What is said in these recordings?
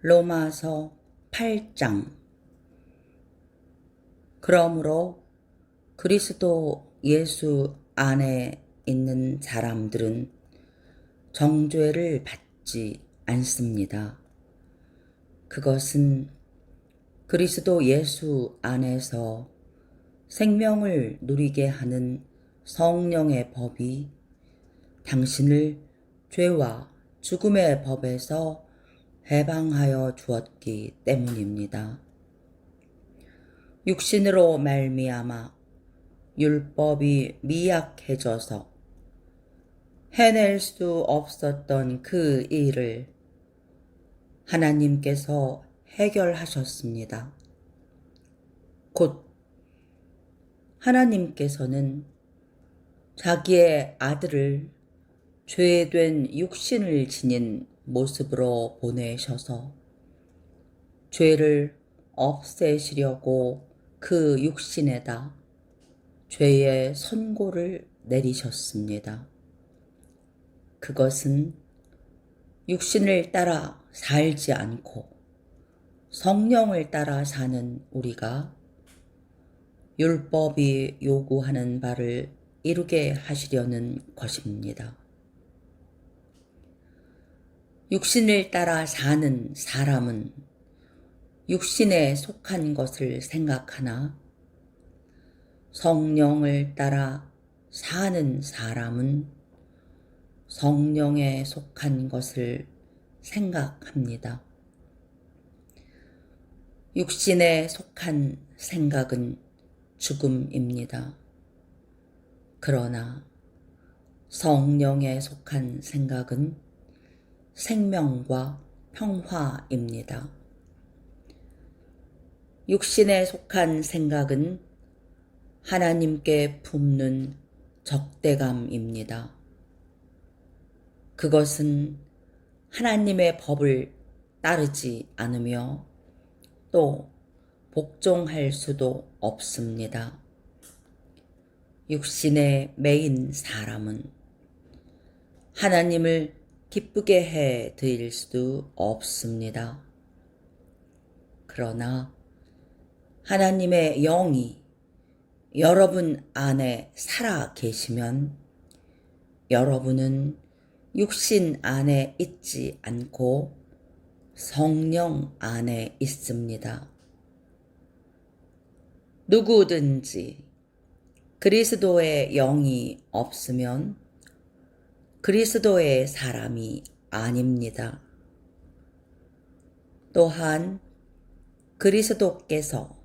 로마서 8장. 그러므로 그리스도 예수 안에 있는 사람들은 정죄를 받지 않습니다. 그것은 그리스도 예수 안에서 생명을 누리게 하는 성령의 법이 당신을 죄와 죽음의 법에서 해방하여 주었기 때문입니다. 육신으로 말미암아 율법이 미약해져서 해낼 수 없었던 그 일을 하나님께서 해결하셨습니다. 곧 하나님께서는 자기의 아들을 죄된 육신을 지닌 모습으로 보내셔서 죄를 없애시려고 그 육신에다 죄의 선고를 내리셨습니다. 그것은 육신을 따라 살지 않고 성령을 따라 사는 우리가 율법이 요구하는 바를 이루게 하시려는 것입니다. 육신을 따라 사는 사람은 육신에 속한 것을 생각하나 성령을 따라 사는 사람은 성령에 속한 것을 생각합니다. 육신에 속한 생각은 죽음입니다. 그러나 성령에 속한 생각은 생명과 평화입니다. 육신에 속한 생각은 하나님께 품는 적대감입니다. 그것은 하나님의 법을 따르지 않으며 또 복종할 수도 없습니다. 육신에 매인 사람은 하나님을 기쁘게 해 드릴 수도 없습니다. 그러나 하나님의 영이 여러분 안에 살아 계시면 여러분은 육신 안에 있지 않고 성령 안에 있습니다. 누구든지 그리스도의 영이 없으면 그리스도의 사람이 아닙니다. 또한 그리스도께서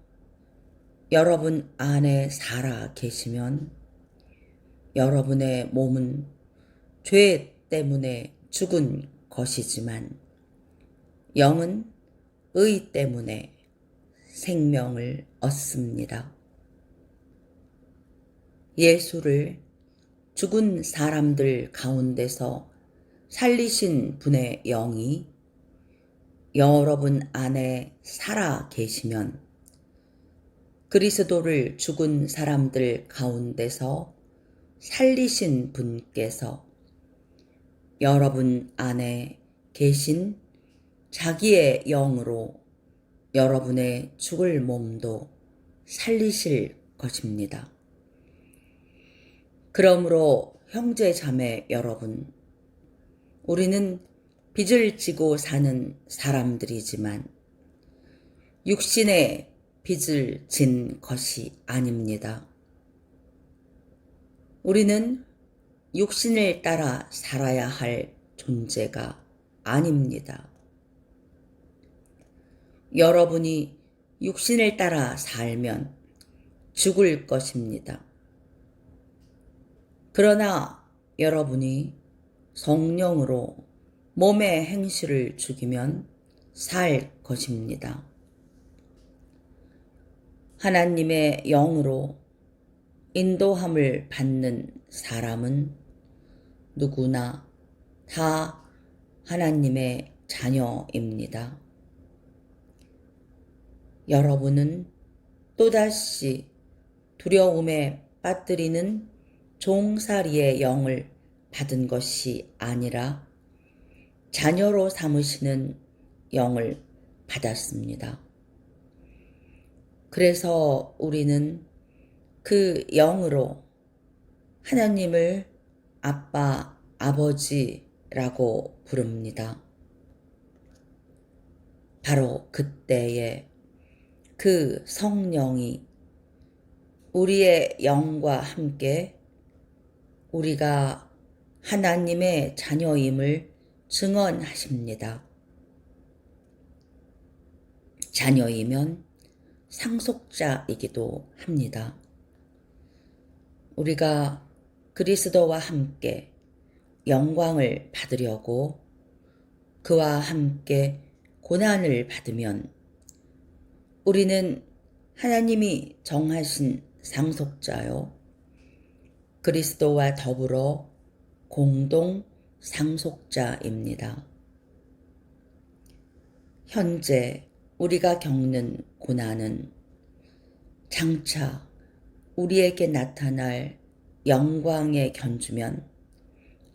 여러분 안에 살아 계시면 여러분의 몸은 죄 때문에 죽은 것이지만 영은 의 때문에 생명을 얻습니다. 예수를 죽은 사람들 가운데서 살리신 분의 영이 여러분 안에 살아 계시면 그리스도를 죽은 사람들 가운데서 살리신 분께서 여러분 안에 계신 자기의 영으로 여러분의 죽을 몸도 살리실 것입니다. 그러므로 형제 자매 여러분, 우리는 빚을 지고 사는 사람들이지만 육신의 빚을 진 것이 아닙니다. 우리는 육신을 따라 살아야 할 존재가 아닙니다. 여러분이 육신을 따라 살면 죽을 것입니다. 그러나 여러분이 성령으로 몸의 행실을 죽이면 살 것입니다. 하나님의 영으로 인도함을 받는 사람은 누구나 다 하나님의 자녀입니다. 여러분은 또다시 두려움에 빠뜨리는 종살이의 영을 받은 것이 아니라 자녀로 삼으시는 영을 받았습니다. 그래서 우리는 그 영으로 하나님을 아빠, 아버지라고 부릅니다. 바로 그때에 그 성령이 우리의 영과 함께 우리가 하나님의 자녀임을 증언하십니다. 자녀이면 상속자이기도 합니다. 우리가 그리스도와 함께 영광을 받으려고 그와 함께 고난을 받으면 우리는 하나님이 정하신 상속자요, 그리스도와 더불어 공동 상속자입니다. 현재 우리가 겪는 고난은 장차 우리에게 나타날 영광에 견주면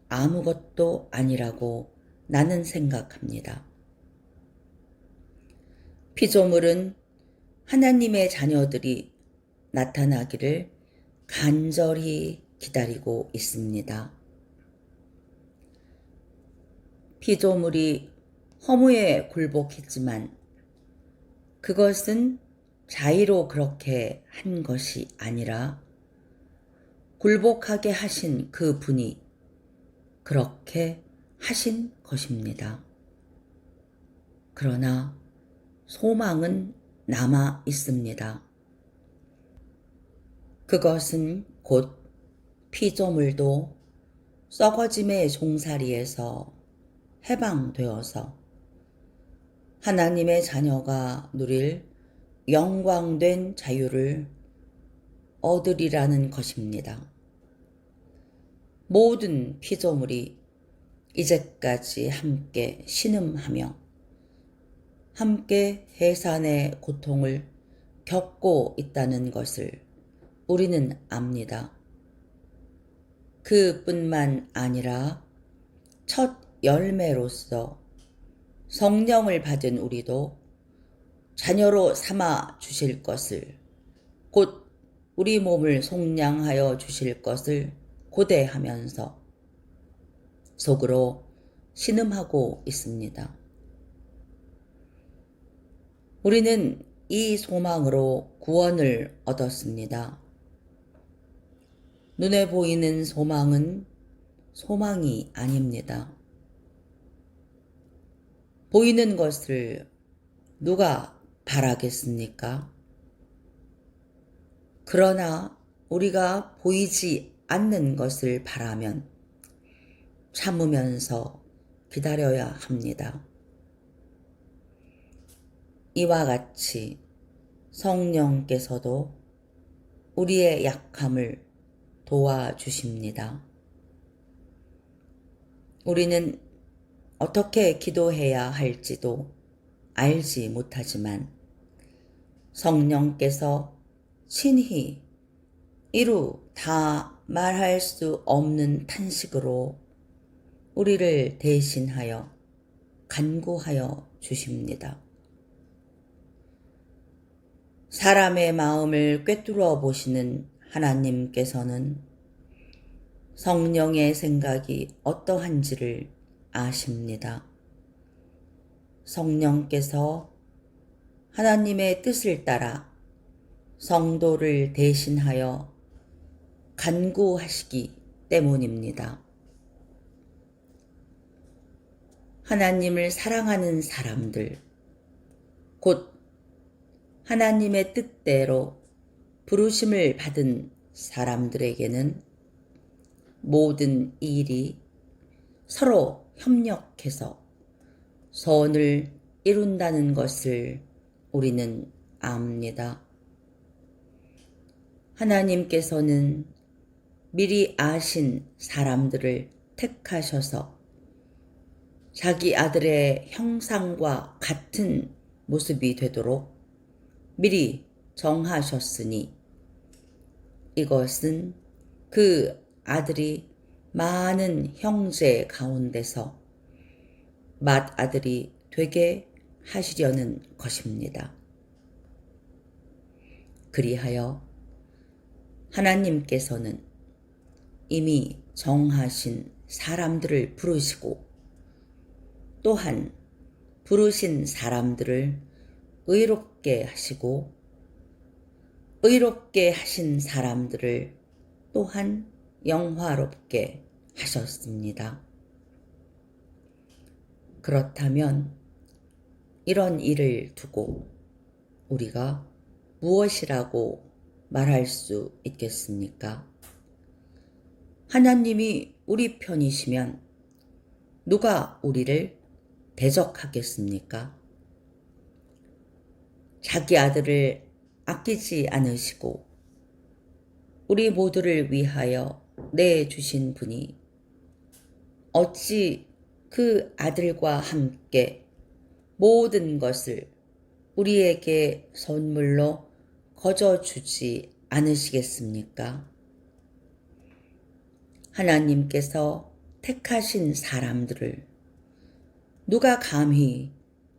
아무것도 아니라고 나는 생각합니다. 피조물은 하나님의 자녀들이 나타나기를 간절히 기다리고 있습니다. 피조물이 허무에 굴복했지만 그것은 자의로 그렇게 한 것이 아니라 굴복하게 하신 그 분이 그렇게 하신 것입니다. 그러나 소망은 남아 있습니다. 그것은 곧 피조물도 썩어짐의 종살이에서 해방되어서 하나님의 자녀가 누릴 영광된 자유를 얻으리라는 것입니다. 모든 피조물이 이제까지 함께 신음하며 함께 해산의 고통을 겪고 있다는 것을 우리는 압니다. 그뿐만 아니라 첫 열매로서 성령을 받은 우리도 자녀로 삼아 주실 것을, 곧 우리 몸을 속량하여 주실 것을 고대하면서 속으로 신음하고 있습니다. 우리는 이 소망으로 구원을 얻었습니다. 눈에 보이는 소망은 소망이 아닙니다. 보이는 것을 누가 바라겠습니까? 그러나 우리가 보이지 않는 것을 바라면 참으면서 기다려야 합니다. 이와 같이 성령께서도 우리의 약함을 도와주십니다. 우리는 어떻게 기도해야 할지도 알지 못하지만 성령께서 친히 이루 다 말할 수 없는 탄식으로 우리를 대신하여 간구하여 주십니다. 사람의 마음을 꿰뚫어 보시는 하나님께서는 성령의 생각이 어떠한지를 아십니다. 성령께서 하나님의 뜻을 따라 성도를 대신하여 간구하시기 때문입니다. 하나님을 사랑하는 사람들, 곧 하나님의 뜻대로 부르심을 받은 사람들에게는 모든 일이 서로 협력해서 선을 이룬다는 것을 우리는 압니다. 하나님께서는 미리 아신 사람들을 택하셔서 자기 아들의 형상과 같은 모습이 되도록 미리 정하셨으니 이것은 그 아들이 많은 형제 가운데서 맏아들이 되게 하시려는 것입니다. 그리하여 하나님께서는 이미 정하신 사람들을 부르시고 또한 부르신 사람들을 의롭게 하시고 의롭게 하신 사람들을 또한 영화롭게 하셨습니다. 그렇다면 이런 일을 두고 우리가 무엇이라고 말할 수 있겠습니까? 하나님이 우리 편이시면 누가 우리를 대적하겠습니까? 자기 아들을 아끼지 않으시고 우리 모두를 위하여 내주신 분이 어찌 그 아들과 함께 모든 것을 우리에게 선물로 거저 주지 않으시겠습니까? 하나님께서 택하신 사람들을 누가 감히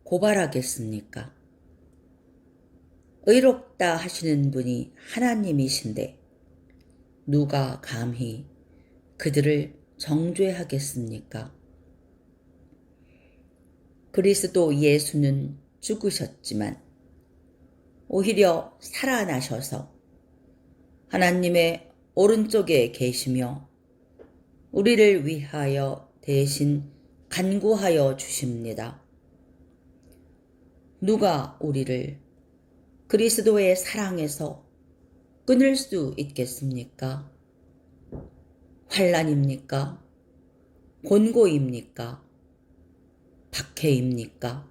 고발하겠습니까? 의롭다 하시는 분이 하나님이신데 누가 감히 그들을 정죄하겠습니까? 그리스도 예수는 죽으셨지만 오히려 살아나셔서 하나님의 오른쪽에 계시며 우리를 위하여 대신 간구하여 주십니다. 누가 우리를 그리스도의 사랑에서 끊을 수 있겠습니까? 환난입니까? 곤고입니까? 박해입니까?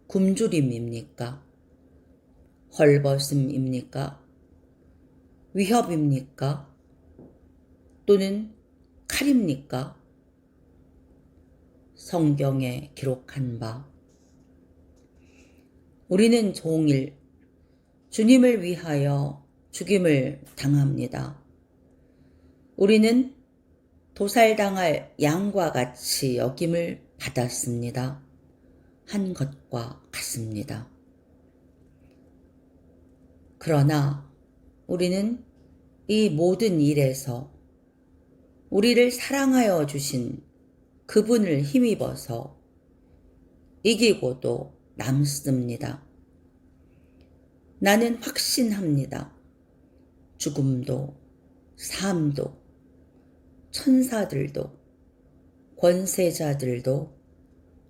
굶주림입니까? 헐벗음입니까? 위협입니까? 또는 칼입니까? 성경에 기록한 바 우리는 종일 주님을 위하여 죽임을 당합니다. 우리는 도살당할 양과 같이 여김을 받았습니다. 한 것과 같습니다. 그러나 우리는 이 모든 일에서 우리를 사랑하여 주신 그분을 힘입어서 이기고도 남습니다. 나는 확신합니다. 죽음도 삶도 천사들도 권세자들도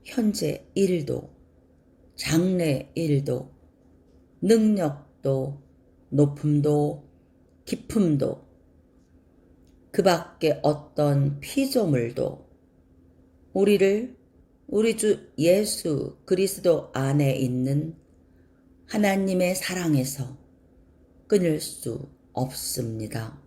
현재 일도 장래 일도 능력도 높음도 깊음도 그 밖에 어떤 피조물도 우리를 우리 주 예수 그리스도 안에 있는 하나님의 사랑에서 끊을 수 없습니다.